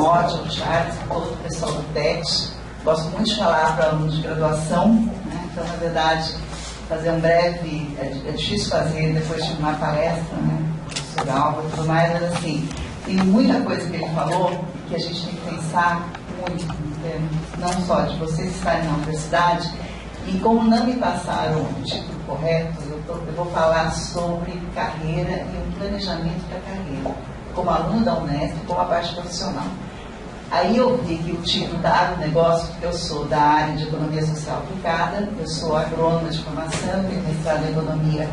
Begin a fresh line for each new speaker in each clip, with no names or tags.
Timóteo, o Charles, todo o pessoal do PET. Gosto muito de falar para alunos de graduação, né? Então, na verdade, fazer um breve, é difícil fazer depois de uma palestra, né? Sobre algo e tudo mais, mas assim, tem muita coisa que ele falou que a gente tem que pensar muito, né? Não só de vocês estarem na universidade, e como não me passaram o título correto, eu vou falar sobre carreira e o planejamento da carreira, como aluno da Unesp, como a parte profissional. Aí eu vi que o título da agronegócio, porque eu sou da área de economia social aplicada, eu sou agrônoma de formação, tenho mestrado em economia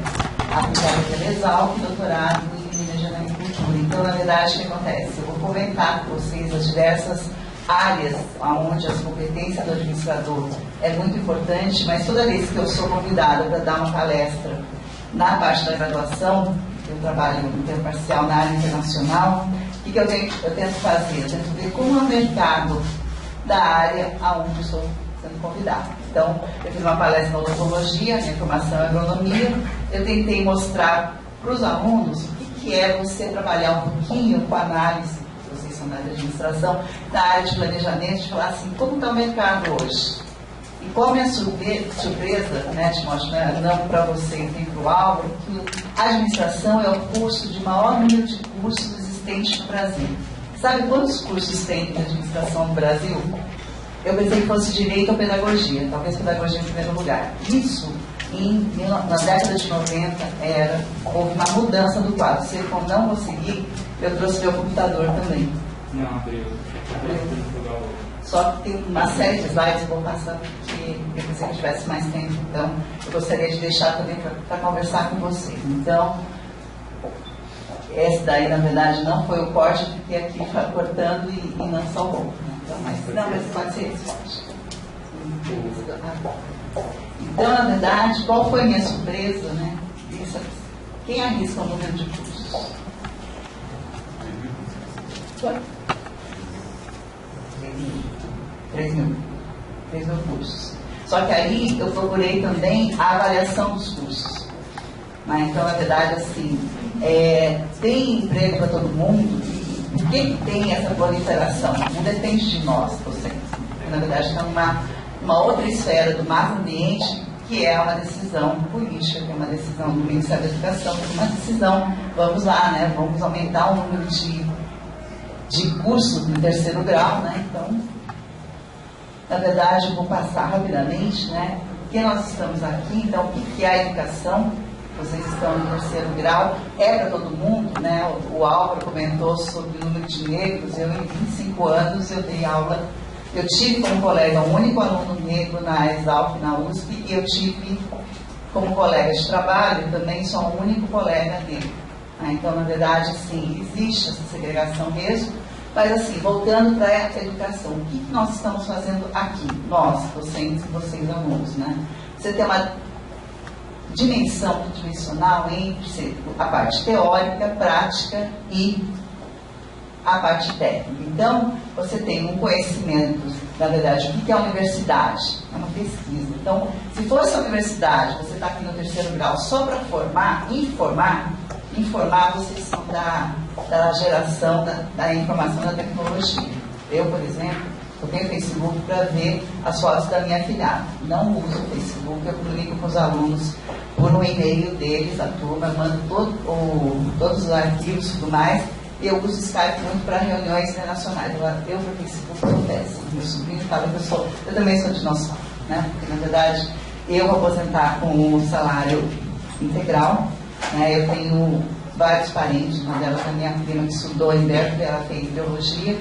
aplicada pela Exalc e doutorado em Minas de Agricultura. Então, na verdade, o que acontece? Eu vou comentar com vocês as diversas áreas onde as competências do administrador é muito importante, mas toda vez que eu sou convidada para dar uma palestra na parte da graduação, eu trabalho em tempo parcial na área internacional, o que eu tento fazer? Eu tento ver como é o mercado da área aonde estou sendo convidada. Então, eu fiz uma palestra na odontologia, minha formação é agronomia, eu tentei mostrar para os alunos o que é você trabalhar um pouquinho com análise, vocês são da área de administração, da área de planejamento, de falar assim, como está o mercado hoje? E qual a minha surpresa, né, Timóteo, não para vocês nem para o Álvaro, que a administração é o curso de maior número de cursos existentes no Brasil. Sabe quantos cursos tem de administração no Brasil? Eu pensei que fosse direito ou pedagogia, talvez pedagogia em primeiro lugar. Isso, na década de 90, houve uma mudança do quadro. Se eu não conseguir, eu trouxe meu computador também.
Não, abriu.
Só que tem uma série de slides, eu vou passar porque eu pensei que tivesse mais tempo, então eu gostaria de deixar também para conversar com vocês. Então, esse daí, na verdade, não foi o corte, eu fiquei aqui cortando e não salvou. Né? Então, mas pode ser esse corte. Então, na verdade, qual foi a minha surpresa, né? Quem arrisca o número de cursos? Foi? 3 mil cursos. Só que aí eu procurei também a avaliação dos cursos. Mas, então, na verdade, assim, tem emprego para todo mundo. E por que tem essa proliferação? Não depende de nós, docentes. Na verdade, está numa outra esfera do macro ambiente, que é uma decisão política, que é uma decisão do Ministério da Educação, que é uma decisão, vamos lá, né? Vamos aumentar o número de cursos no terceiro grau, né? Então, na verdade, eu vou passar rapidamente, né? Porque nós estamos aqui, então, o que é a educação? Vocês estão no terceiro grau, é para todo mundo, né? O Álvaro comentou sobre o número de negros. Eu, em 25 anos, eu dei aula, eu tive como colega um único aluno negro na Exalc, na USP, e eu tive como colega de trabalho também só um único colega negro. Então, na verdade, sim, existe essa segregação mesmo. Mas, assim, voltando para a educação, o que nós estamos fazendo aqui? Nós, docentes e vocês, alunos, né? Você tem uma dimensão tridimensional entre a parte teórica, prática e a parte técnica. Então, você tem um conhecimento, na verdade, o que é a universidade? É uma pesquisa. Então, se fosse a universidade, você está aqui no terceiro grau só para formar, informar, vocês são da geração da informação da tecnologia. Eu, por exemplo, eu tenho Facebook para ver as fotos da minha filhada. Não uso o Facebook, eu comunico com os alunos por um e-mail deles, a turma, mando todos os arquivos e tudo mais. E eu uso o Skype muito para reuniões internacionais. Eu para o Facebook sou péssimo. Meu sobrinho fala que eu também sou dinossauro, né? Porque, na verdade, eu vou aposentar com o salário integral, né? Eu tenho vários parentes, uma delas é a minha prima que estudou em Berkeley, ela fez biologia.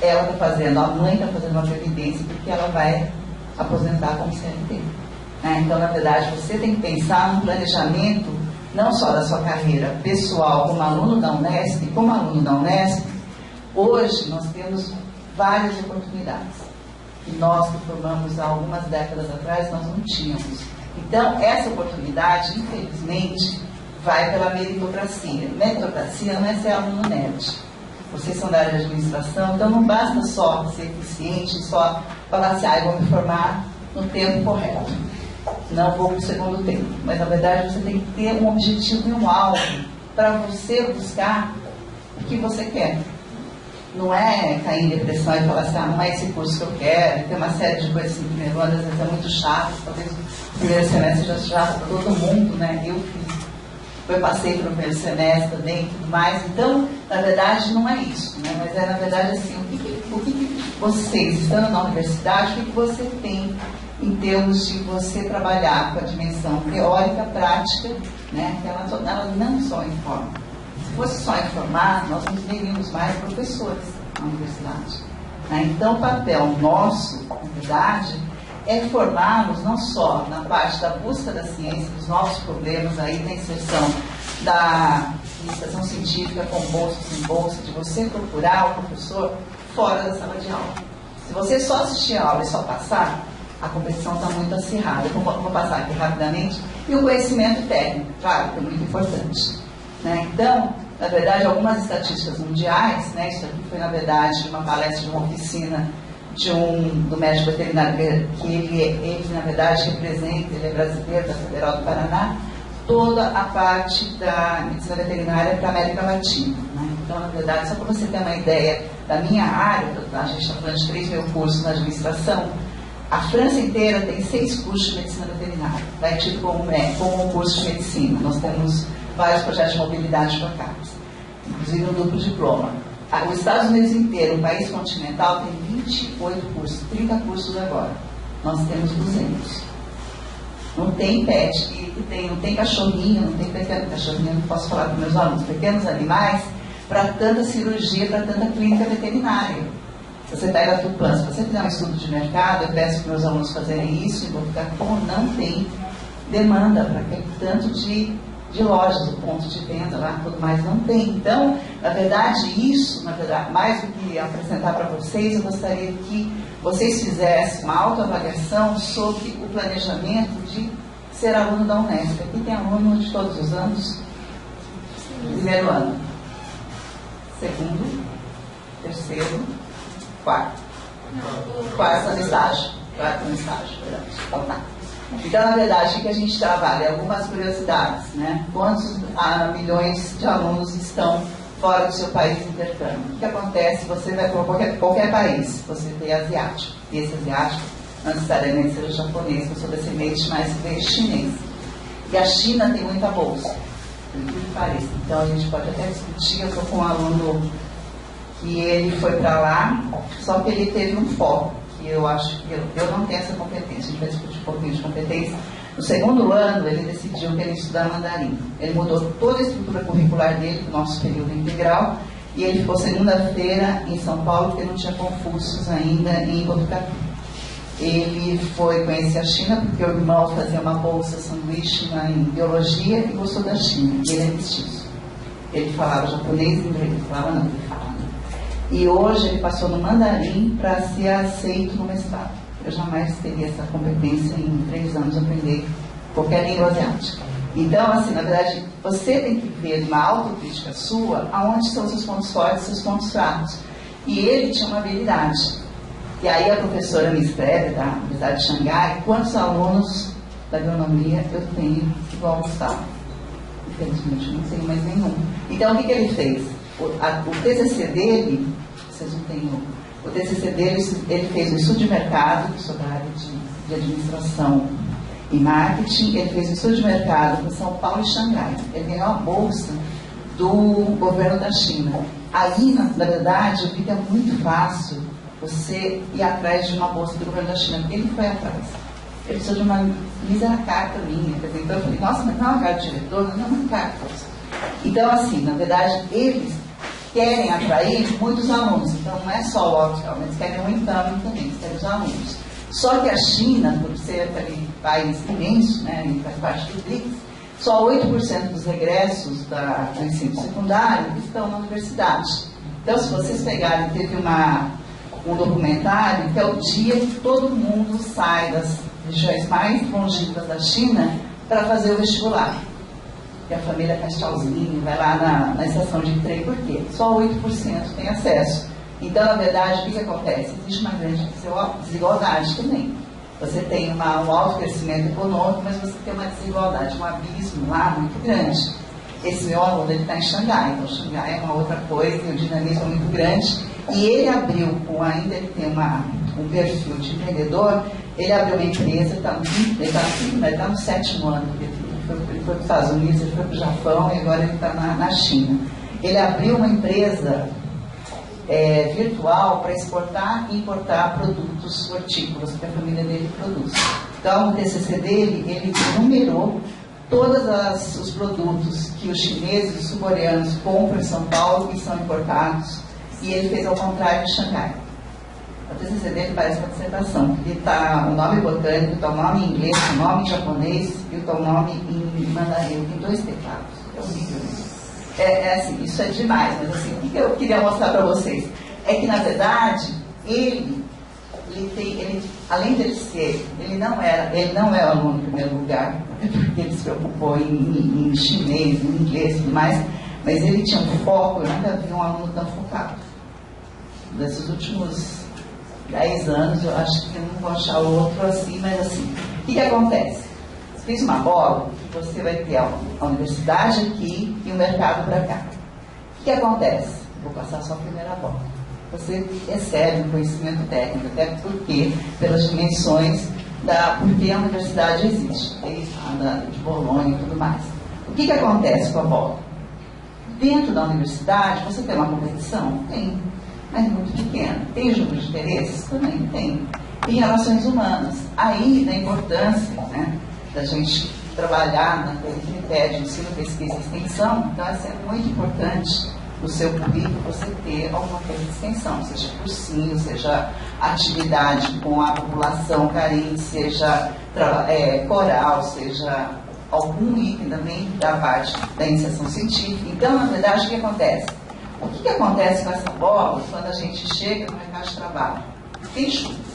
Ela está fazendo, a mãe está fazendo uma previdência porque ela vai aposentar como CLT. Então, na verdade, você tem que pensar no planejamento não só da sua carreira pessoal como aluno da Unesp, hoje nós temos várias oportunidades. E nós que formamos há algumas décadas atrás, nós não tínhamos. Então, essa oportunidade, infelizmente, vai pela meritocracia. Meritocracia não é ser aluno nerd. Vocês são da área de administração, então não basta só ser eficiente, só falar assim, eu vou me formar no tempo correto. Não vou para o segundo tempo. Mas, na verdade, você tem que ter um objetivo e um alvo para você buscar o que você quer. não é cair em depressão e falar assim, não é esse curso que eu quero, tem uma série de coisas no primeiro ano, às vezes é muito chato, talvez o primeiro semestre seja chato para todo mundo, né? Eu passei pelo primeiro semestre também e tudo mais, então, na verdade, não é isso, né? Mas é, na verdade, assim, o que vocês, estando na universidade, o que você tem em termos de você trabalhar com a dimensão teórica, prática, né? Que ela não só informa. Se fosse só informar, nós não teríamos mais professores na universidade, né? Então, o papel nosso, na verdade, é formarmos não só na parte da busca da ciência, dos novos problemas, aí da inserção da iniciação científica com bolsa, sem bolsa, de você procurar o professor fora da sala de aula. Se você só assistir a aula e só passar, a competição está muito acirrada. Eu vou passar aqui rapidamente. E o conhecimento técnico, claro, que é muito importante, né? Então, na verdade, algumas estatísticas mundiais, né? Isso aqui foi, na verdade, uma palestra de uma oficina do médico veterinário, que ele, na verdade, representa, ele é brasileiro, da Federal do Paraná, toda a parte da medicina veterinária para a América Latina, né? Então, na verdade, só para você ter uma ideia da minha área, a gente está falando de 3 mil cursos na administração, a França inteira tem 6 cursos de medicina veterinária, vai tido como um curso de medicina. Nós temos vários projetos de mobilidade para cá, inclusive um duplo diploma. Os Estados Unidos inteiro, um país continental, tem 28 cursos, 30 cursos agora. Nós temos 200. Não tem pet, não tem cachorrinho, não tem pequeno cachorrinho, não posso falar para meus alunos, pequenos animais, para tanta cirurgia, para tanta clínica veterinária. Se você pega a Tupã, se você fizer um estudo de mercado, eu peço para meus alunos fazerem isso e vou ficar como não tem demanda para aquele tanto de lojas, o ponto de venda lá, tudo mais, não tem. Então, na verdade, isso, mais do que apresentar para vocês, eu gostaria que vocês fizessem uma autoavaliação sobre o planejamento de ser aluno da Unesp. Aqui tem aluno de todos os anos, primeiro ano, segundo, terceiro, quarto no estágio, então tá. Então, na verdade, o que a gente trabalha? Algumas curiosidades, né? Quantos milhões de alunos estão fora do seu país intercâmbio? O que acontece? Você vai para qualquer país, você vê asiático. E esse asiático não necessariamente seja japonês, eu sou descendente, mas veio chinês. E a China tem muita bolsa, por que pareça. Então, a gente pode até discutir. Eu estou com um aluno que ele foi para lá, só que ele teve um foco. Eu acho que eu não tenho essa competência, a gente vai discutir um pouquinho de competência. No segundo ano, ele decidiu que ele ia estudar mandarim. Ele mudou toda a estrutura curricular dele, do nosso período integral, e ele ficou segunda-feira em São Paulo, porque não tinha Confúcios ainda em Botucatu. Ele foi conhecer a China, porque o irmão fazia uma bolsa sanduíche em biologia e gostou da China, e ele é mestiço. Ele falava japonês e inglês, ele falava não, ele falava. E hoje ele passou no mandarim para ser aceito no mestrado. Eu jamais teria essa competência em 3 anos aprender qualquer língua asiática. Então, assim, na verdade, você tem que ver uma autocrítica sua aonde estão seus pontos fortes e seus pontos fracos. E ele tinha uma habilidade. E aí a professora me escreve da Universidade de Xangai, quantos alunos da agronomia eu tenho igual ao Gustavo? Infelizmente, não tenho mais nenhum. Então, o que ele fez? O TCC dele, vocês não têm o TCC dele, ele fez um estudo de mercado, que sou da área de administração e marketing, ele fez um estudo de mercado em São Paulo e Xangai. Ele ganhou a bolsa do governo da China. Aí, na verdade, eu vi que é muito fácil você ir atrás de uma bolsa do governo da China. Ele foi atrás. Ele precisou de uma mísera carta minha. Então eu falei, nossa, mas não é uma carta de diretor? Não é uma carta. Então, assim, na verdade, eles querem atrair muitos alunos. Então, não é só o outcome, eles querem o income também, eles querem os alunos. Só que a China, por ser aquele país imenso, né, e faz parte do BRICS, só 8% dos regressos do ensino secundário estão na universidade. Então, se vocês pegarem, teve um documentário que é o dia que todo mundo sai das regiões mais longínquas da China para fazer o vestibular. E a família faz tchauzinho, vai lá na estação de trem, por quê? Só 8% tem acesso. Então, na verdade, o que acontece? Existe uma grande desigualdade também. Você tem um alto crescimento econômico, mas você tem uma desigualdade, um abismo lá muito grande. Esse meu aluno está em Xangai, então Xangai é uma outra coisa, e o dinamismo é muito grande. E ele abriu, ainda ele tem um perfil de empreendedor, ele abriu uma empresa, ele está no 7º ano, ele foi para os Estados Unidos, ele foi para o Japão e agora ele está na China. Ele abriu uma empresa virtual para exportar e importar produtos hortícolas que a família dele produz. Então, no TCC dele, ele enumerou todos os produtos que os chineses e os sul-coreanos compram em São Paulo e são importados, e ele fez ao contrário de Xangai. O TCC dele parece uma dissertação, porque está o nome botânico, está o nome em inglês, o nome em japonês e está o nome em mandarim. Tem 2 teclados. É horrível isso. Assim, isso é demais, mas assim, o que eu queria mostrar para vocês? É que, na verdade, ele além dele ser, ele não é aluno em primeiro lugar, porque ele se preocupou em chinês, em inglês e tudo mais, mas ele tinha um foco, eu nunca vi um aluno tão focado. Desses últimos 10 anos, eu acho que eu não vou achar outro assim, mas assim, o que acontece? Fiz uma bola, você vai ter a universidade aqui e o mercado para cá. O que acontece? Vou passar só a primeira bola. Você recebe um conhecimento técnico, até porque, pelas dimensões porque a universidade existe, de Bolonha e tudo mais. O que acontece com a bola? Dentro da universidade, você tem uma competição? Tem, mas muito pequena. Tem jogo de interesses? Também tem. Tem relações humanas. Aí, da importância, né, da gente trabalhar naquele critério de ensino, pesquisa e extensão, então é muito importante no seu currículo você ter alguma coisa de extensão, seja cursinho, seja atividade com a população carente, seja coral, seja algum item também da parte da iniciação científica. Então, na verdade, o que acontece? O que acontece com essa bola quando a gente chega no mercado de trabalho? Tem chuva.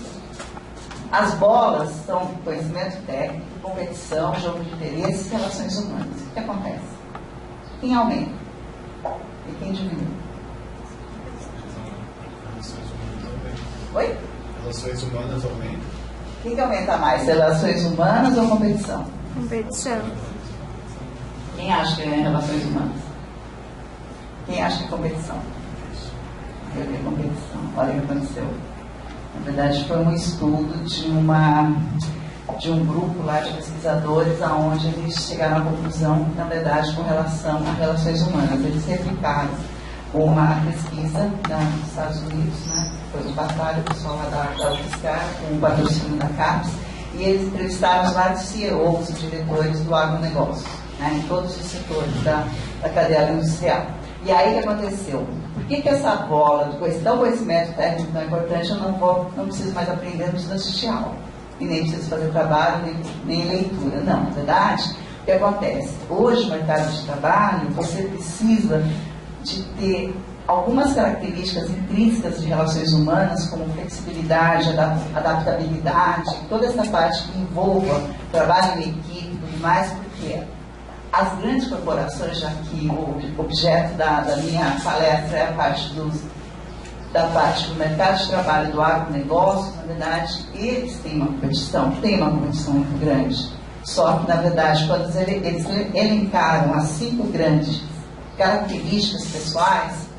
As bolas são conhecimento técnico, competição, jogo de interesses e relações humanas. O que acontece? Quem aumenta? E quem diminui? Oi?
Relações humanas aumentam.
O que aumenta mais? Relações humanas ou competição?
Competição.
Quem acha que é relações humanas? Quem acha que é competição? Eu vi competição. Olha o que aconteceu. Na verdade, foi um estudo de um grupo lá de pesquisadores, onde eles chegaram à conclusão, na verdade, com relação a relações humanas. Eles replicaram uma pesquisa nos Estados Unidos, né? Foi no passado, o pessoal lá da UFSCar, com o patrocínio da CAPES, e eles entrevistaram os vários CEOs e diretores do agronegócio, né? Em todos os setores da cadeia industrial. E aí o que aconteceu? Por que essa bola do conhecimento técnico tão importante? Eu não preciso mais aprender, não preciso assistir aula. E nem preciso fazer trabalho, nem leitura. Não, na verdade, o que acontece? Hoje, no mercado de trabalho, você precisa de ter algumas características intrínsecas de relações humanas, como flexibilidade, adaptabilidade, toda essa parte que envolva trabalho em equipe e tudo mais, porque as grandes corporações, já que o objeto da minha palestra é a parte da parte do mercado de trabalho do agronegócio, na verdade, eles têm uma competição muito grande. Só que, na verdade, quando eles elencaram as 5 grandes características pessoais,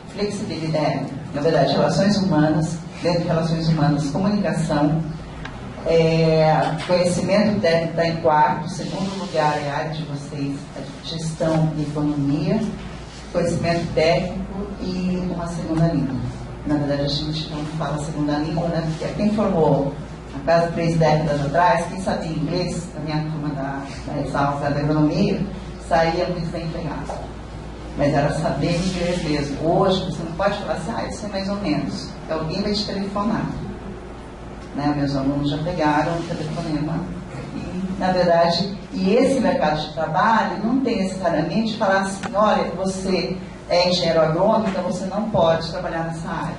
flexibilidade, na verdade, relações humanas, dentro de relações humanas, comunicação, conhecimento técnico está em 4º, segundo lugar é a área de vocês, a gestão e economia, conhecimento técnico e uma segunda língua. Na verdade, a gente não fala segunda língua, né? Porque quem formou, há quase 3 décadas atrás, quem sabia inglês, a minha turma da Exalta da Agronomia, saía muito bem empregado. Mas era saber inglês mesmo. Hoje, você não pode falar assim, isso é mais ou menos. Alguém vai te telefonar. Né? Meus alunos já pegaram o telefonema. E, na verdade, esse mercado de trabalho não tem necessariamente falar assim, olha, você é engenheiro agrônomo, então você não pode trabalhar nessa área.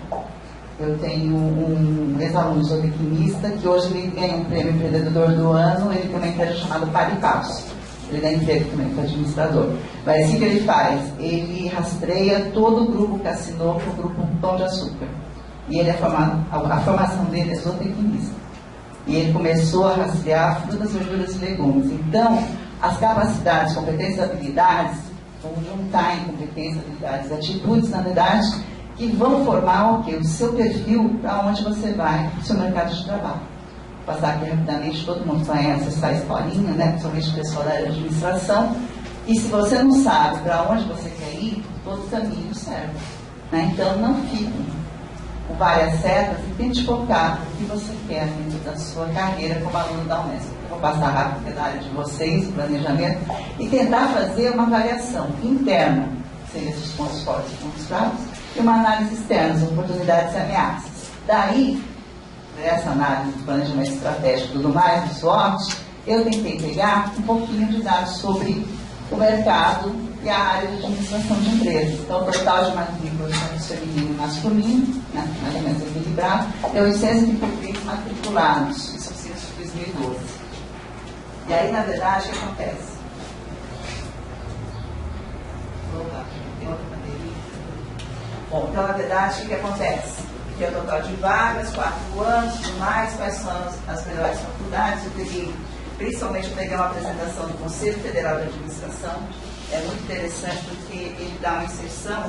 Eu tenho um ex-aluno zootecnista que hoje ele ganha um prêmio empreendedor do ano, ele tem uma empresa chamada Paripaus. Ele dá emprego também para administrador. Mas o que ele faz? Ele rastreia todo o grupo que assinou para o grupo Pão de Açúcar. E ele a formação dele é zootecnista. E ele começou a rastrear frutas, verduras e legumes. Então, as capacidades, competências, habilidades, vamos juntar em competências, habilidades e atitudes, na verdade, que vão formar o quê? O seu perfil para onde você vai, o seu mercado de trabalho. Vou passar aqui rapidamente, todo mundo conhece essa historinha, né? Principalmente o pessoal da administração. E se você não sabe para onde você quer ir, todo caminho serve. Né? Então, não fique com várias setas e tente focar no que você quer dentro da sua carreira como aluno da Unesp. Eu vou passar rápido porque é da área de vocês, o planejamento, e tentar fazer uma avaliação interna, seria esses pontos fortes e pontos fracos, e uma análise externa, as oportunidades e ameaças. Daí, essa análise do planejamento estratégico e tudo mais, do SWOT, eu tentei pegar um pouquinho de dados sobre o mercado e a área de administração de empresas. Então, o total de matrículas feminino e masculino, né, mais ou menos equilibrado, é 833 matriculados, isso é o censo de 2012. E aí, na verdade, o que acontece? Vou voltar aqui, tem outra pandemia. Bom, então, na verdade, o que acontece? Que é o total de vagas, 4 anos, tudo mais, quais são as melhores faculdades. Eu peguei, principalmente, uma apresentação do Conselho Federal de Administração. É muito interessante porque ele dá uma inserção.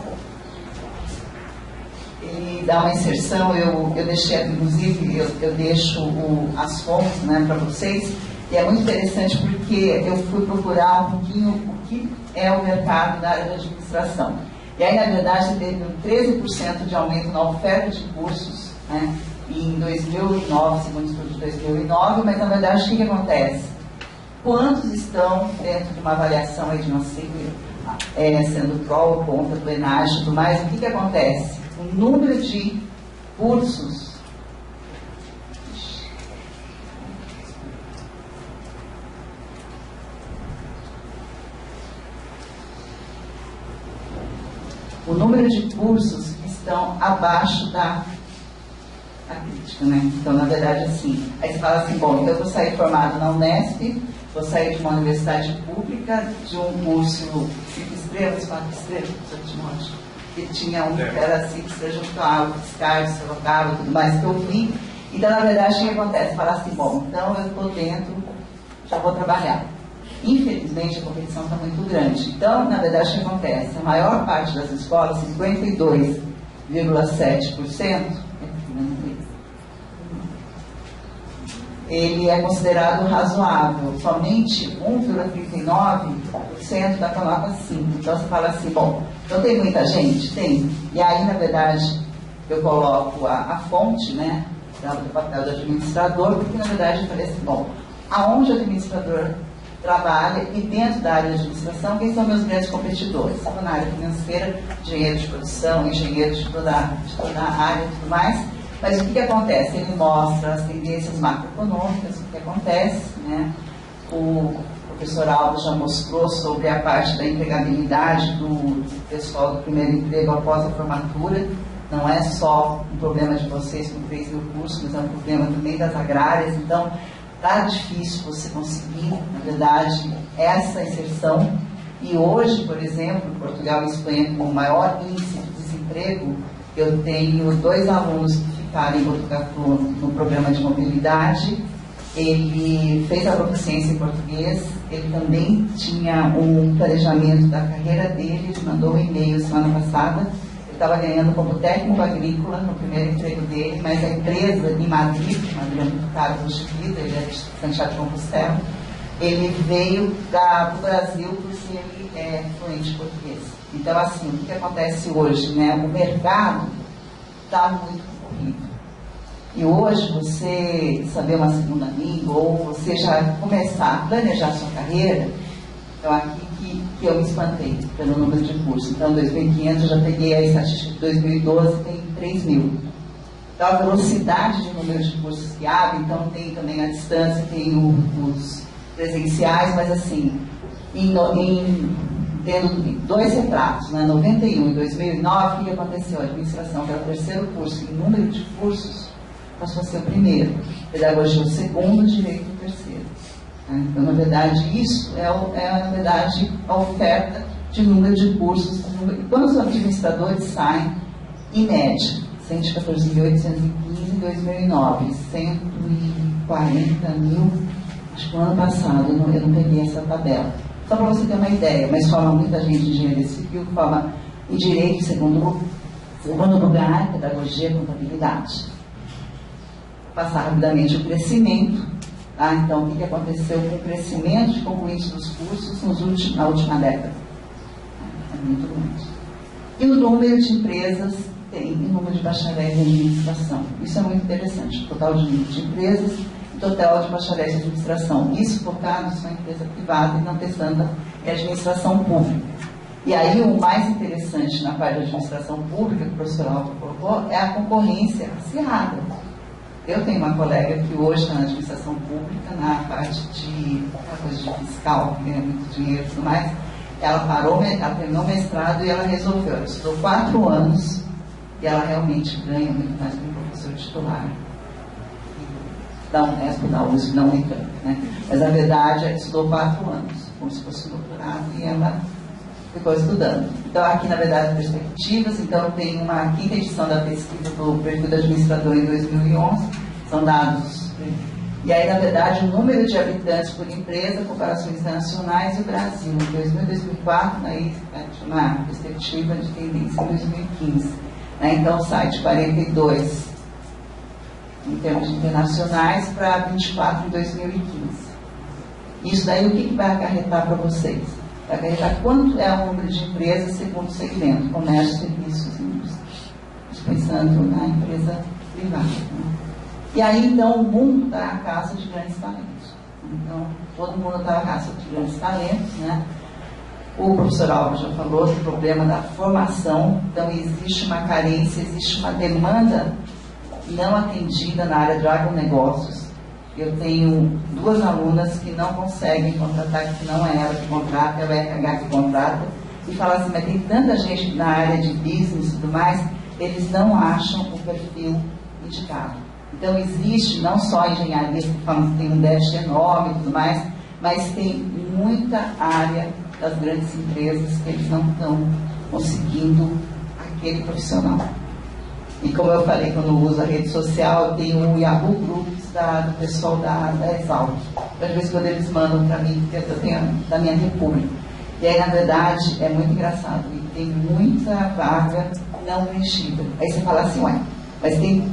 Eu deixei, inclusive, eu deixo as fontes, né, para vocês. E é muito interessante porque eu fui procurar um pouquinho o que é o mercado da área de administração. E aí, na verdade, teve um 13% de aumento na oferta de cursos, né, em 2009, segundo o estudo de 2009, mas, na verdade, o que acontece? Quantos estão dentro de uma avaliação aí de não sei, sendo pró ou contra, plenário e tudo mais? O que acontece? O número de cursos que estão abaixo da crítica, né? Então, na verdade, assim, aí você fala assim, bom, então eu vou sair formado na Unesp, vou sair de uma universidade pública, de um curso 5 estrelas, 4 estrelas, que tinha um que era 5 estrelas junto à água, fiscal, serocável, tudo mais que eu vi. Então, na verdade, o que acontece? Falar assim, bom, então eu estou dentro, já vou trabalhar. Infelizmente, a competição está muito grande. Então, na verdade, o que acontece? A maior parte das escolas, 52,7%, ele é considerado razoável. Somente 1,39% dá com a nota 5. Então, você fala assim, bom, então tem muita gente? Tem. E aí, na verdade, eu coloco a fonte, né, do papel do administrador, porque, na verdade, eu falei assim, bom, aonde o administrador trabalha e dentro da área de administração, quem são meus grandes competidores? Estou na área financeira, engenheiro de produção, engenheiro de toda a área e tudo mais. Mas o que acontece? Ele mostra as tendências macroeconômicas, o que acontece, né? O professor Alves já mostrou sobre a parte da empregabilidade do pessoal do primeiro emprego após a formatura. Não é só um problema de vocês com 3 mil cursos, mas é um problema também das agrárias. Então, está difícil você conseguir, na verdade, essa inserção. E hoje, por exemplo, Portugal e Espanha, com o maior índice de desemprego, eu tenho 2 alunos que ficaram em Botucatu no programa de mobilidade. Ele fez a proficiência em português, ele também tinha um planejamento da carreira dele, ele mandou um e-mail semana passada. Ele estava ganhando como técnico agrícola no primeiro emprego dele, mas a empresa em Madrid é muito caro custo de vida, ele é de Santiago de Compostela, ele veio para o Brasil porque ele é fluente em português. Então, assim, o que acontece hoje, né? O mercado está muito concorrido. E hoje, você saber uma segunda língua, ou você já começar a planejar sua carreira, então aqui que eu me espantei pelo número de cursos. Então, em 2015, eu já peguei a estatística de 2012, tem 3 mil. Então, a velocidade de número de cursos que abre, então tem também a distância, tem os presenciais, mas assim, tendo 2 retratos, né, 91 e 2009, o que aconteceu? A administração, que era o 3º curso, em número de cursos, passou a ser o 1º, pedagogia o 2º, direito o 3º. Então, na verdade, isso na verdade, a oferta de número de cursos. Quando os administradores saem, em média, 114.815 em 2009, 140 mil, acho que no ano passado, eu não peguei essa tabela. Só para você ter uma ideia, mas forma muita gente de engenharia civil, forma em direito em segundo lugar, pedagogia, contabilidade. Vou passar rapidamente o crescimento. Tá? Então, o que aconteceu com o crescimento de concluintes dos cursos na última década? É muito grande. E o número de empresas tem o número de bacharéis em administração. Isso é muito interessante. O total de número de empresas e total de bacharéis em administração. Isso focado em empresa privada e não pensando em administração pública. E aí o mais interessante na parte da administração pública, que o professor Alto colocou, é a concorrência acirrada. Eu tenho uma colega que hoje está na administração pública, na parte de coisa de fiscal, que ganha muito dinheiro e tudo mais. Ela terminou o mestrado e ela resolveu. Ela estudou 4 anos e ela realmente ganha muito mais que um professor titular. Da Unesp, da USP, da Unicamp, né? Mas, na verdade, ela estudou 4 anos, como se fosse um doutorado, e ela ficou estudando. Então, aqui, na verdade, perspectivas. Então, tem uma 5ª edição da pesquisa do perfil do administrador em 2011. São dados. E aí, na verdade, o número de habitantes por empresa, comparações internacionais e o Brasil. Em 2000 e 2004, aí, uma perspectiva de tendência em 2015. Né? Então, sai de 42 em termos internacionais para 24 em 2015. Isso daí, o que vai acarretar para vocês? Vai acarretar quanto é o número de empresas segundo o segmento, comércio, serviços e indústria. Pensando na empresa privada. Né? E aí, então, o mundo está à caça de grandes talentos. Então, todo mundo está à caça de grandes talentos, né? O professor Alves já falou do problema da formação. Então, existe uma carência, existe uma demanda não atendida na área de agronegócios. Eu tenho 2 alunas que não conseguem contratar, que não é ela que contrata, é o RH que contrata, e fala assim, mas tem tanta gente na área de business e tudo mais, eles não acham o perfil indicado. Então, existe não só engenharia, que falam que tem um déficit enorme e tudo mais, mas tem muita área das grandes empresas que eles não estão conseguindo aquele profissional. E como eu falei, quando eu uso a rede social, eu tenho o Yahoo Groups do pessoal da Exalc. Às vezes, quando eles mandam para mim, porque eu tenho da minha república. E aí, na verdade, é muito engraçado. E tem muita vaga não preenchida. Aí você fala assim, ué, mas tem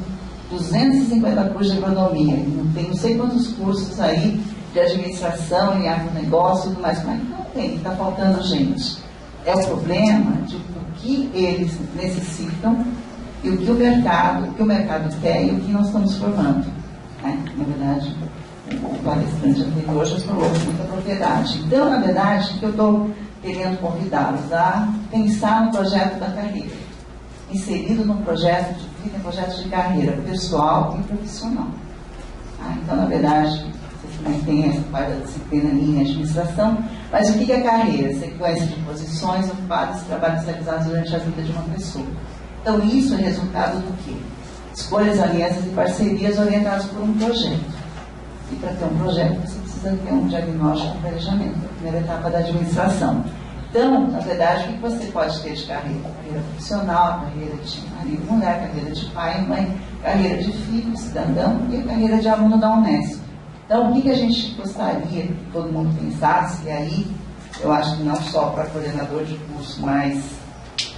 250 cursos de agronomia, tem não sei quantos cursos aí de administração e agronegócio e tudo mais. Mas não tem, está faltando gente. É o problema de o que eles necessitam e o que o mercado quer e o que nós estamos formando. Né? Na verdade, o palestrante anterior já falou com muita propriedade. Então, na verdade, o que eu estou querendo convidá-los a pensar no projeto da carreira, inserido num projeto de vida, projeto de carreira pessoal e profissional. Então, na verdade, vocês também têm essa parte da disciplina em administração, mas o que é carreira? Sequência de posições ocupadas e trabalhos realizados durante a vida de uma pessoa. Então, isso é resultado do quê? Escolhas, alianças e parcerias orientadas por um projeto. E para ter um projeto, você precisa ter um diagnóstico e planejamento, a primeira etapa da administração. Então, na verdade, o que você pode ter de carreira? Carreira profissional, carreira de marido e mulher, carreira de pai e mãe, carreira de filho, cidadão e carreira de aluno da Unesp. Então, o que a gente gostaria que todo mundo pensasse, e aí, eu acho que não só para coordenador de curso, mas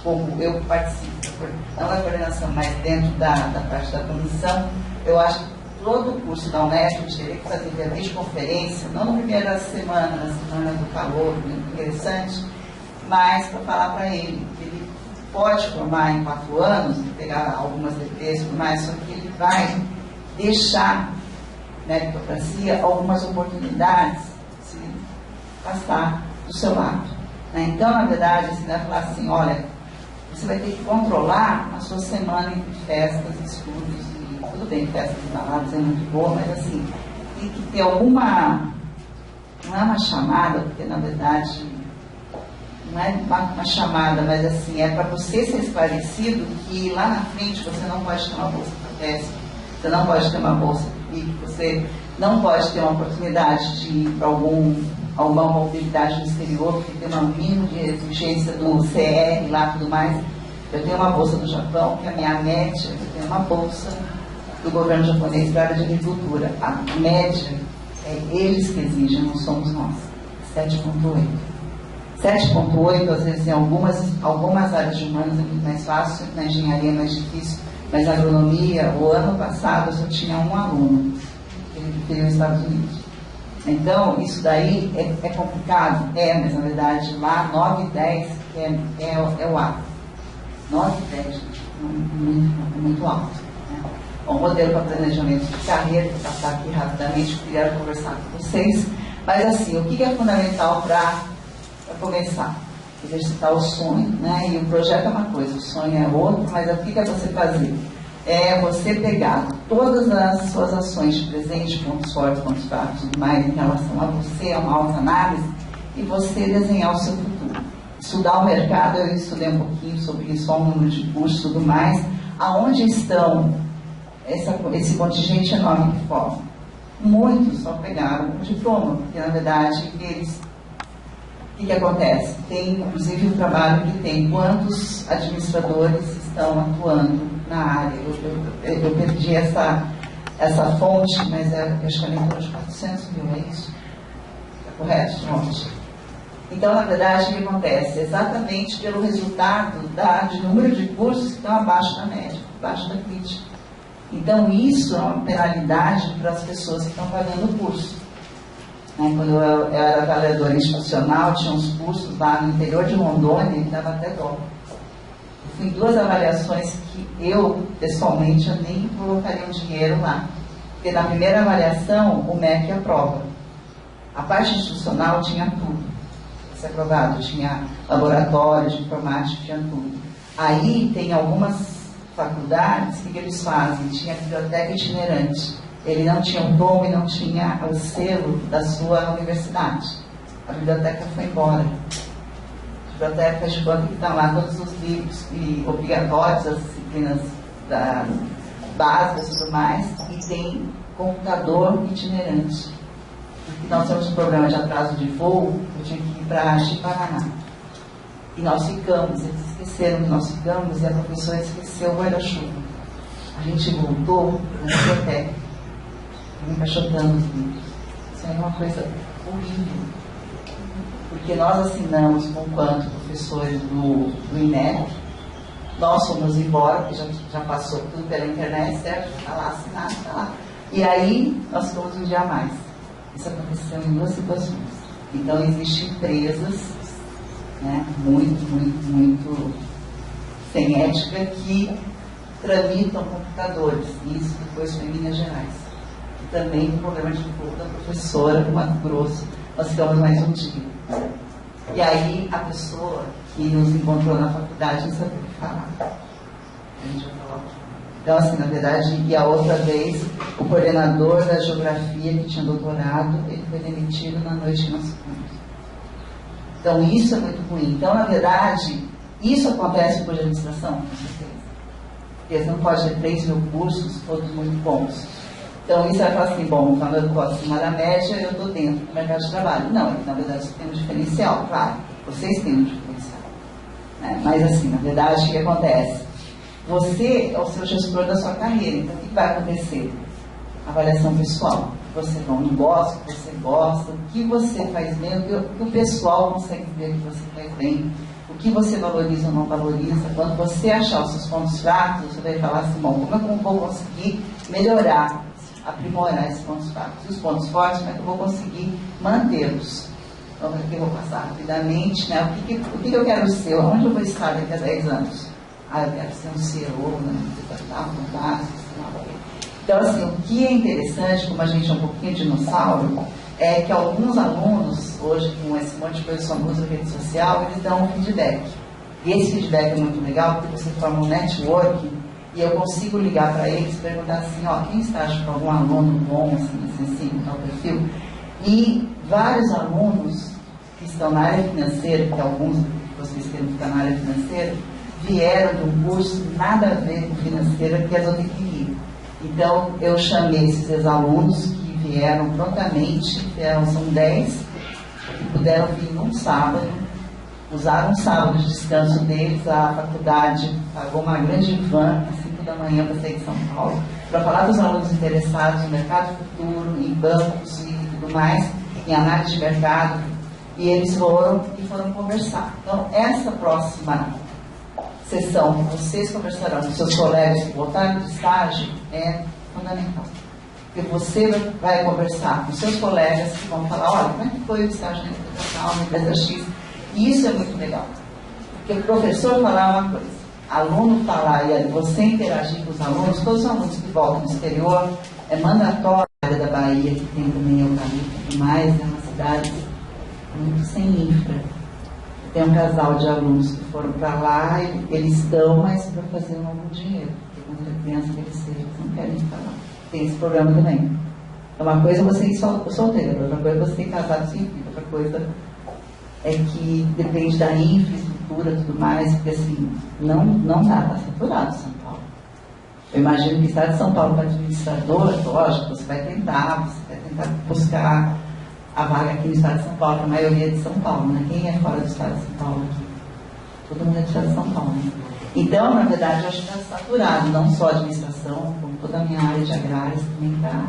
como eu participo, não da coordenação, mas dentro da parte da comissão, eu acho que todo o curso da Unesp teria que fazer via videoconferência, não na primeira semana, na semana do calor, muito interessante, mas para falar para ele que ele pode formar em 4 anos, pegar algumas DPs e tudo mais, só que ele vai deixar na meritocracia algumas oportunidades se passar do seu lado. Né? Então, na verdade, você vai falar assim, olha, você vai ter que controlar a sua semana entre festas, estudos, e tudo bem, festas e baladas é muito boa, mas assim, tem que ter alguma, não é uma chamada, porque na verdade não é uma chamada, mas assim, é para você ser esclarecido que lá na frente você não pode ter uma bolsa para festa, você não pode ter uma bolsa de pique, você não pode ter uma oportunidade de ir para alguma mobilidade no exterior, porque tem um mínimo de exigência do CR lá e tudo mais. Eu tenho uma bolsa do Japão, que é a minha média, eu tenho uma bolsa do governo japonês para a área de agricultura. A média é É eles que exigem, não somos nós. 7,8. 7,8, às vezes, em algumas áreas de humanas é muito mais fácil, na engenharia é mais difícil, mas na agronomia, o ano passado eu só tinha um aluno, ele preferiu os Estados Unidos. Então, isso daí é complicado? Mas na verdade lá 9 e 10 é o A. 9 e 10, gente, muito alto. Né? Bom, modelo para planejamento de carreira, vou passar aqui rapidamente, eu queria conversar com vocês. Mas assim, o que é fundamental para começar? Exercitar o sonho, né? E o projeto é uma coisa, o sonho é outra, mas o que é você fazer? É você pegar todas as suas ações de presente, pontos fortes, pontos fracos, tudo mais em relação a você, a uma autoanálise, e você desenhar o seu futuro. Estudar o mercado, eu estudei um pouquinho sobre isso, só o número de cursos e tudo mais, aonde estão esse contingente enorme que forma. Muitos só pegaram o diploma, porque na verdade eles... O que acontece? Tem inclusive um trabalho que tem quantos administradores estão atuando na área. Eu perdi essa fonte, mas acho que é em torno de 400 mil, é isso? Está correto, João? Então, na verdade, o que acontece? Exatamente pelo resultado de número de cursos que estão abaixo da média, abaixo da crítica. Então, isso é uma penalidade para as pessoas que estão pagando o curso. Quando eu era avaliadora institucional, tinha uns cursos lá no interior de Rondônia que dava até dó. Eu fui em 2 avaliações que eu, pessoalmente, eu nem colocaria um dinheiro lá. Porque na primeira avaliação, o MEC aprova. A parte institucional tinha tudo. Isso é aprovado, tinha laboratório de informática, tinha tudo. Aí tem algumas faculdades que eles fazem, tinha biblioteca itinerante. Ele não tinha o dom e não tinha o selo da sua universidade. A biblioteca foi embora. A biblioteca faz de conta que estão lá todos os livros obrigatórios, as disciplinas básicas e tudo mais, e tem computador itinerante. Porque nós temos um problema de atraso de voo, eu tinha que ir para Chiparaná. E nós ficamos, eles esqueceram que nós ficamos, e a professora esqueceu o guarda-chuva. A gente voltou na biblioteca, encaixotando os livros. Isso é uma coisa horrível. Porque nós assinamos, enquanto professores do INEP, nós fomos embora, porque já passou tudo pela internet, certo? Está lá assinado, está lá. E aí, nós ficamos um dia a mais. Isso aconteceu em 2 situações. Então, existem empresas, né, muito sem ética, que tramitam computadores. E isso depois foi em Minas Gerais. Também um problema de voo da professora do Mato Grosso. Nós ficamos mais um dia. E aí a pessoa que nos encontrou na faculdade não sabia o que falar. A gente vai falar. Então, assim, na verdade, e a outra vez, o coordenador da geografia, que tinha doutorado, ele foi demitido na noite que nós ficamos. Então, isso é muito ruim. Então, na verdade, isso acontece por administração, com certeza. Porque você não pode ter 3 mil cursos, todos muito bons. Então, isso vai falar assim, bom, quando eu estou acima da média, eu estou dentro do mercado de trabalho. Não, na verdade, você tem um diferencial, claro. Vocês têm um diferencial. Né? Mas, assim, na verdade, o que acontece? Você é o seu gestor da sua carreira. Então, o que vai acontecer? Avaliação pessoal. Você não gosta, o que você gosta, o que você faz bem, o que o pessoal consegue ver que você faz bem, o que você valoriza ou não valoriza. Quando você achar os seus pontos fracos, você vai falar assim, bom, como eu vou conseguir melhorar, aprimorar esses pontos fracos? E os pontos fortes, como é que eu vou conseguir mantê-los? Então, aqui eu vou passar rapidamente, né? O que eu quero ser? Onde eu vou estar daqui a 10 anos? Eu quero ser um CEO, né? Então, assim, o que é interessante, como a gente é um pouquinho dinossauro, é que alguns alunos, hoje com esse monte de coisa famosa na rede social, eles dão um feedback. E esse feedback é muito legal, porque você forma um networking, e eu consigo ligar para eles e perguntar assim, ó, quem está achando algum aluno bom, assim, tal perfil? E vários alunos que estão na área financeira, que alguns de vocês querem ficar na área financeira, vieram de um curso nada a ver com financeira, que é zootecnia. Então, eu chamei esses ex-alunos que vieram prontamente, são 10, que puderam vir num sábado, usaram um sábado de descanso deles, a faculdade pagou uma grande van, às 5 da manhã para sair de São Paulo, para falar dos alunos interessados no mercado futuro, em bancos e tudo mais, em análise de mercado, e eles foram conversar. Então, essa próxima sessão que vocês conversarão com seus colegas que voltaram de estágio é fundamental. Porque você vai conversar com seus colegas que vão falar, olha, como é que foi o estágio na educação, na empresa X? E isso é muito legal. Porque o professor falar uma coisa, aluno falar e você interagir com os alunos, todos os alunos que voltam do exterior, é mandatório. A área da Bahia, que tem também eucalipto e tudo mais, é uma cidade muito sem infra. Tem um casal de alunos que foram para lá e eles dão, mas para fazer um novo dinheiro. Porque quando a criança crescer, eles não querem ir para lá. Tem esse problema também. Uma coisa é você ir solteiro, outra coisa é você ir casado sem filho, outra coisa é que depende da infraestrutura e tudo mais, porque assim, não dá, está saturado São Paulo. Eu imagino que o estado de São Paulo, para administrador, lógico, você vai tentar buscar a vaga aqui no estado de São Paulo, que a maioria é de São Paulo, né? Quem é fora do estado de São Paulo aqui? Todo mundo é do estado de São Paulo, né? Então, na verdade, eu acho que está saturado, não só a administração, como toda a minha área de agrários também está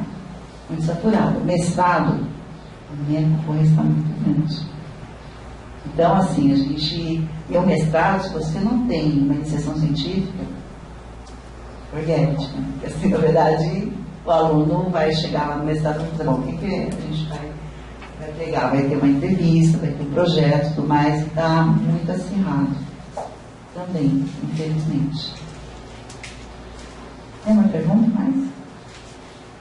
muito saturada. O mestrado, a minha concorrência está muito grande. Então, assim, a gente... E o mestrado, se você não tem uma iniciação científica, forget, né? Porque, assim, na verdade, o aluno vai chegar lá no mestrado e vai dizer, bom, o que a gente vai pegar? Vai ter uma entrevista, vai ter um projeto e tudo mais, e está muito acirrado também, infelizmente. Tem uma pergunta mais?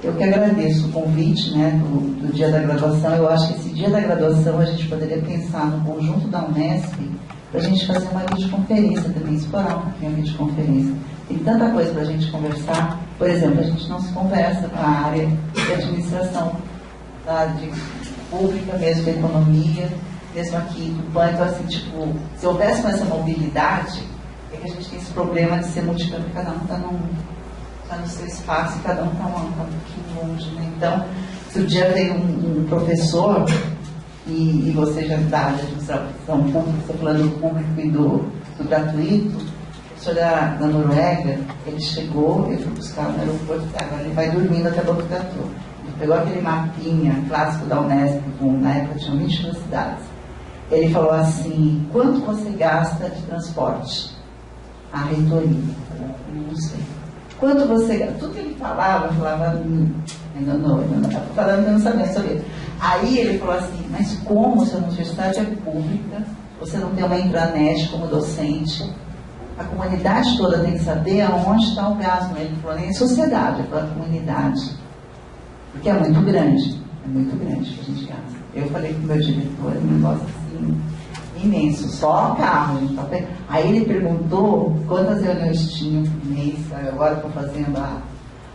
Eu que agradeço o convite, né, do dia da graduação. Eu acho que esse dia da graduação a gente poderia pensar no conjunto da Unesp para a gente fazer uma videoconferência também, explorar um pouquinho a videoconferência. Tem tanta coisa para a gente conversar. Por exemplo, a gente não se conversa com a área de administração, tá, de pública mesmo, da economia, mesmo aqui do PAN. Então, assim, tipo, se houvesse essa mobilidade, é que a gente tem esse problema de ser multicampo, cada um está no seu espaço e cada um está um pouquinho longe, né? Então, se o dia tem um professor e você já está na administração pública, estou falando do público e do gratuito, o professor da Noruega, ele chegou, ele foi buscar no aeroporto, agora ele vai dormindo até Botucatu. Ele pegou aquele mapinha clássico da Unesp, na época tinha 22 cidades. Ele falou assim, quanto você gasta de transporte? A reitoria. Não sei. Quanto você gasta? Tudo que ele falava, eu falava, ainda não, falando que eu não sabia sobre. Aí ele falou assim, mas como se a universidade é pública, você não tem uma intranet como docente, a comunidade toda tem que saber aonde está o gasto. Ele falou nem sociedade, ele falou a comunidade. Porque é muito grande que a gente gasta. Eu falei com o meu diretor, um negócio assim, imenso, só carro. A gente tá... Aí ele perguntou quantas reuniões tinham por mês. Agora estou fazendo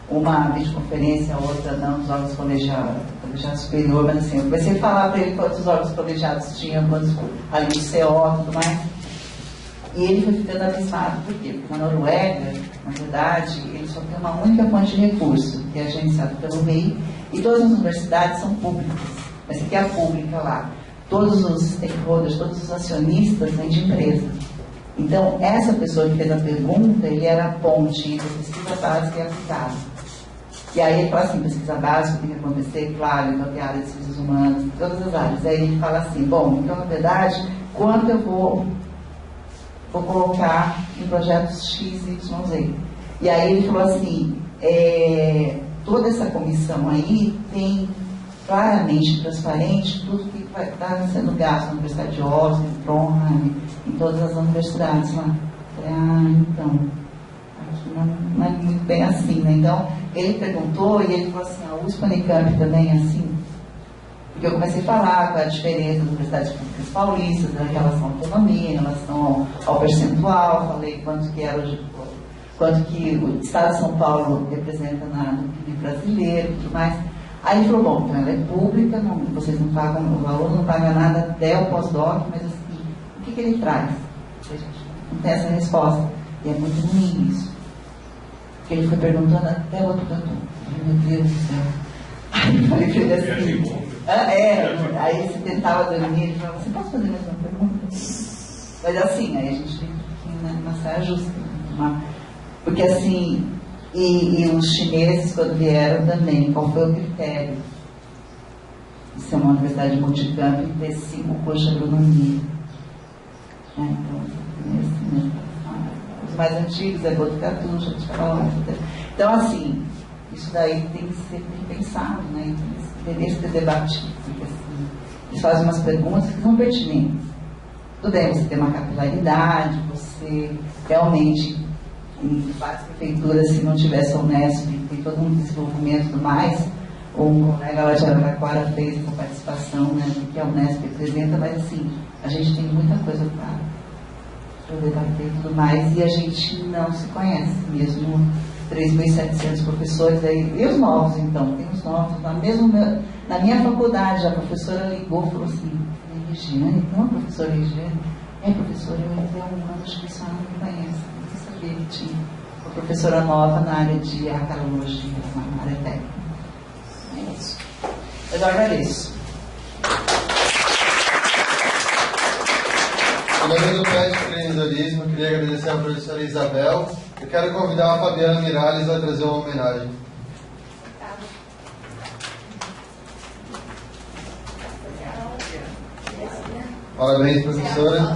uma videoconferência, a outra não, dos órgãos colegiados superior, mas assim, eu comecei a falar para ele quantos órgãos colegiados tinham, quantos ali do CO e tudo mais. E ele foi ficando abismado. Por quê? Porque na Noruega, na verdade, ele só tem uma única fonte de recurso, que é agenciado pelo MEI, e todas as universidades são públicas. Mas aqui é a pública lá. Todos os stakeholders, todos os acionistas vêm de empresa. Então, essa pessoa que fez a pergunta, ele era a ponte entre a pesquisa básica e a aplicada. E aí ele fala assim, pesquisa básica tem que acontecer, claro, então tem a área de ciências humanas, todas as áreas. Aí ele fala assim, bom, então na verdade, quanto eu vou colocar em projetos X, Y, Z? E aí ele falou assim, toda essa comissão aí tem claramente transparente tudo que vai estar sendo gasto na Universidade de Oslo, em Trondheim, em todas as universidades lá. Então, aqui não é muito bem assim, né? Então, ele perguntou e ele falou assim, a USP Unicamp também é assim? Porque eu comecei a falar qual é a diferença das universidades públicas paulistas, né, em relação à autonomia, em relação ao percentual, falei quanto que o Estado de São Paulo representa no PIB brasileiro e tudo mais. Aí ele falou, bom, então ela é pública, vocês não pagam, o aluno não paga nada até o pós-doc, mas assim, o que ele traz? A gente não tem essa resposta. E é muito ruim isso. Porque ele foi perguntando até o outro canto. Meu Deus do céu. Aí eu falei pra ele assim. Aí você tentava dormir, ele falava, você pode fazer mais uma pergunta? Mas assim, aí a gente tem uma saia justa. Porque assim, e os chineses quando vieram também, qual foi o critério? ser uma universidade multicampo e ter 5 cursos de agronomia. Então, os mais antigos é Botucatu, já te falamos. Então, assim, isso daí tem que ser pensado, né? Deveria ser debatido, porque assim, eles fazem umas perguntas que são pertinentes. Tudo bem, você tem uma capilaridade, você realmente, em várias prefeituras, se não tivesse a Unesp, tem todo um desenvolvimento e tudo mais, o colega lá de Araraquara fez essa participação, né, do que a Unesp representa, mas assim, a gente tem muita coisa para debater e tudo mais, e a gente não se conhece mesmo. 3.700 professores aí, e os novos então, tem os novos, na minha faculdade a professora ligou e falou assim, Regiane, tem uma professora Regiane? Professora, eu entrei há um ano, acho que a senhora não me conhece, não sabia que tinha uma professora nova na área de arqueologia, na área técnica. É isso. Eu agradeço.
Em nome do PET de Empreendedorismo, eu queria agradecer à professora Isabel. Eu quero convidar a Fabiana Miralles a trazer uma homenagem. Parabéns, professora.